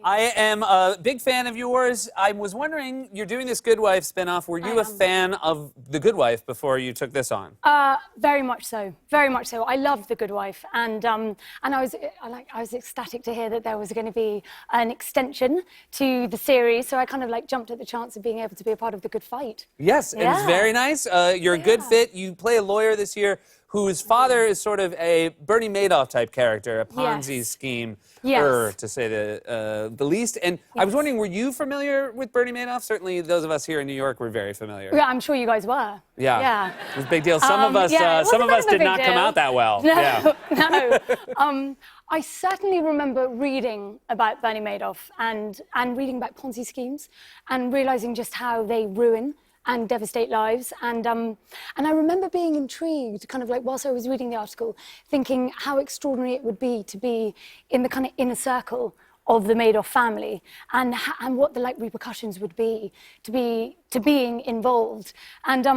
I am a big fan of yours. I was wondering, you're doing this Good Wife spinoff. Were you a fan of The Good Wife before you took this on? Very much so. Very much so. I loved The Good Wife, and I was ecstatic to hear that there was going to be an extension to the series. So I kind of like jumped at the chance of being able to be a part of The Good Fight. Yes, and it's very nice. You're a good fit. You play a lawyer this year whose father is sort of a Bernie Madoff type character, a Ponzi scheme, to say the least. And I was wondering, were you familiar with Bernie Madoff? Certainly, those of us here in New York were very familiar. Yeah, I'm sure you guys were. Yeah, it was a big deal. Some of us did not come out that well. No, no. I certainly remember reading about Bernie Madoff and reading about Ponzi schemes and realizing just how they ruin and devastate lives. And I remember being intrigued, kind of like whilst I was reading the article, thinking how extraordinary it would be to be in the kind of inner circle of the Madoff family, and what the like repercussions would be to being involved. And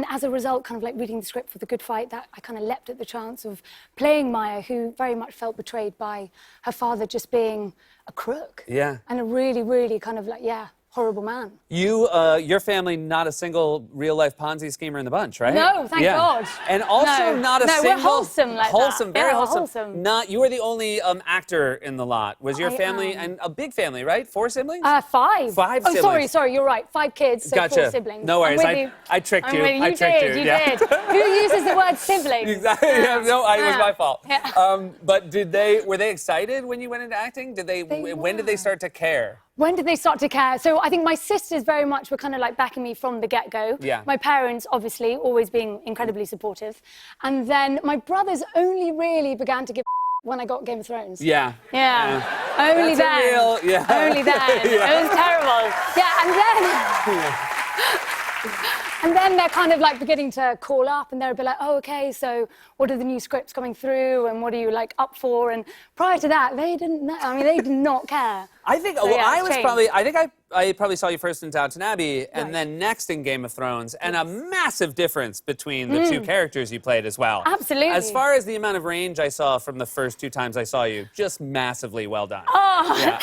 as a result, kind of like reading the script for The Good Fight, that I kind of leapt at the chance of playing Maya, who very much felt betrayed by her father just being a crook. Yeah. And a really, really kind of like, horrible man. Your family, not a single real-life Ponzi schemer in the bunch, right? No, thank God. And also not a single... No, we're wholesome like that. Very wholesome. You were the only actor in the lot. Was your family, and a big family, right? 4 siblings? 5. 5 siblings. Oh, sorry, you're right. 5 kids, so 4 siblings. No worries, I tricked you. You did. Who uses the word siblings? Exactly. It was my fault. Yeah. But were they excited when you went into acting? When did they start to care? When did they start to care? So I think my sisters very much were kind of like backing me from the get-go. Yeah. My parents, obviously, always being incredibly supportive. And then my brothers only really began to give when I got Game of Thrones. Yeah. Only then. Only then. It was terrible. Yeah, and then... And then they're kind of like beginning to call up, and they'll be like, oh, okay, so what are the new scripts coming through, and what are you like up for? And prior to that, they didn't know. I mean, they did not care. I think I probably saw you first in Downton Abbey, and then next in Game of Thrones, and a massive difference between the 2 characters you played as well. Absolutely. As far as the amount of range I saw from the first 2 times I saw you, just massively well done. Oh. Yeah.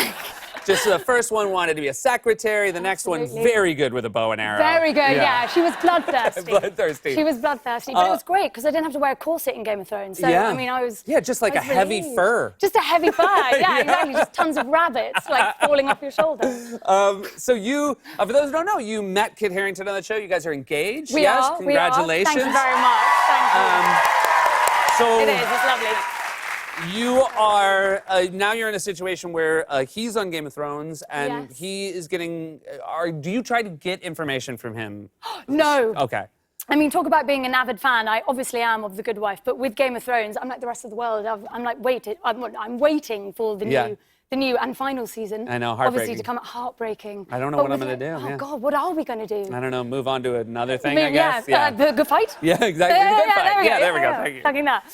Just the first one wanted to be a secretary, the next one very good with a bow and arrow. Very good, yeah. She was bloodthirsty. Bloodthirsty. She was bloodthirsty, but it was great because I didn't have to wear a corset in Game of Thrones. So, I mean, I was... Yeah, just like a heavy fur. Just a heavy fur, yeah, exactly. Just tons of rabbits, like, falling off your shoulder. So you, for those who don't know, you met Kit Harington on the show. You guys are engaged. We are. Congratulations. Thank you very much. Thank you. It is, it's lovely. You are, now you're in a situation where he's on Game of Thrones, and he is getting, do you try to get information from him? No. Okay. I mean, talk about being an avid fan. I obviously am of The Good Wife, but with Game of Thrones, I'm like the rest of the world. I'm waiting for the new and final season. I know, heartbreaking. Obviously, to come out, heartbreaking. I don't know what I'm going to do. Oh, God, what are we going to do? I don't know, move on to another thing, I guess. The Good Fight? Yeah, exactly. The Good Fight. There we go. Thank you. Fucking that.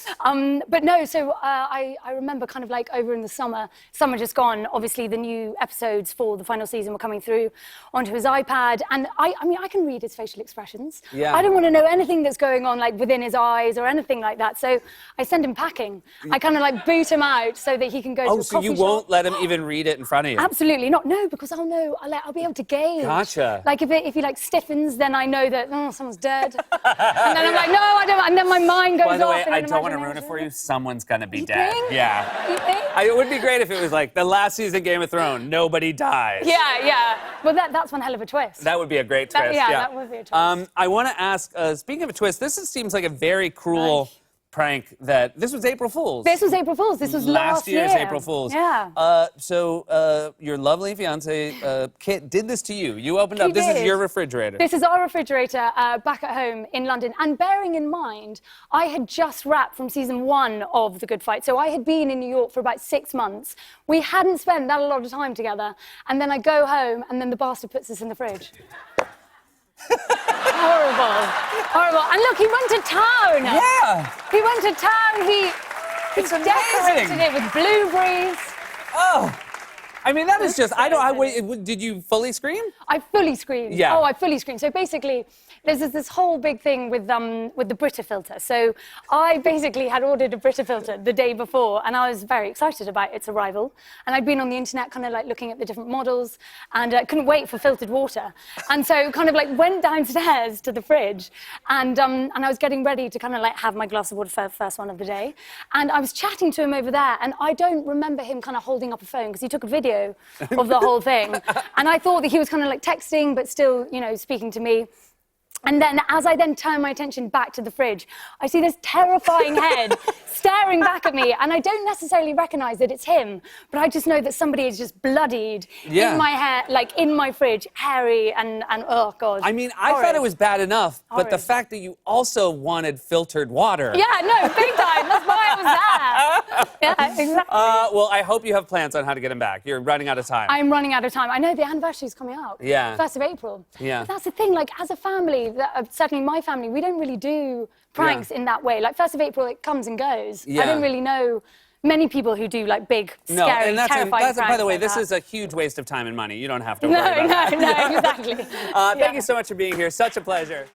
But no, so I remember kind of like over in the summer just gone, obviously the new episodes for the final season were coming through onto his iPad. And I mean, I can read his facial expressions. Yeah. I don't want to know anything that's going on like within his eyes or anything like that. So I send him packing. I kind of like boot him out so that he can go to a coffee shop. Oh, so you won't let him even read it in front of you? Absolutely not. No, because I'll know. I'll be able to gauge. Gotcha. Like if he like stiffens, then I know that someone's dead. And then I'm like, no, I don't. And then my mind goes off. By the way, I don't want to ruin it for you. Someone's gonna be dead. Think? Yeah. You think? It would be great if it was like the last season of Game of Thrones. Nobody dies. Yeah. Well, that's one hell of a twist. That would be a great twist. That would be a twist. I want to ask. Speaking of a twist, this seems like a very cruel prank that this was April Fool's. This was April Fool's. This was last year's year. April Fool's. Yeah. So your lovely fiance Kit did this to you. You opened up. This is your refrigerator. This is our refrigerator back at home in London. And bearing in mind, I had just wrapped from season 1 of The Good Fight. So I had been in New York for about 6 months. We hadn't spent that a lot of time together. And then I go home, and then the bastard puts this in the fridge. Horrible. And look, he went to town. Yeah. He went to town. He It's decorated amazing. it with blueberries. Oh. I mean, that is just, did you fully scream? I fully screamed. Yeah. Oh, I fully screamed. So basically, there's this whole big thing with the Brita filter. So I basically had ordered a Brita filter the day before, and I was very excited about its arrival. And I'd been on the internet kind of like looking at the different models, and couldn't wait for filtered water. And so kind of like went downstairs to the fridge, and I was getting ready to kind of like have my glass of water for the first one of the day. And I was chatting to him over there, and I don't remember him kind of holding up a phone because he took a video of the whole thing. And I thought that he was kind of like texting, but still, you know, speaking to me. And then, as I then turn my attention back to the fridge, I see this terrifying head staring back at me, and I don't necessarily recognise that it's him, but I just know that somebody is just bloodied in my hair, like in my fridge, hairy, and oh god. I mean, I thought it was bad enough, but the Horrid. fact that you also wanted filtered water. Yeah, no, big time. That's why I was there. Yeah, exactly. Well, I hope you have plans on how to get him back. You're running out of time. I'm running out of time. I know the anniversary's coming up. Yeah. 1st of April. Yeah. But that's the thing, like, as a family, certainly my family, we don't really do pranks in that way. Like, 1st of April, it comes and goes. Yeah. I don't really know many people who do, like, big, No, scary, and that's terrifying by the way, like this that. is a huge waste of time and money. You don't have to worry about that. No, exactly. Thank you so much for being here. Such a pleasure.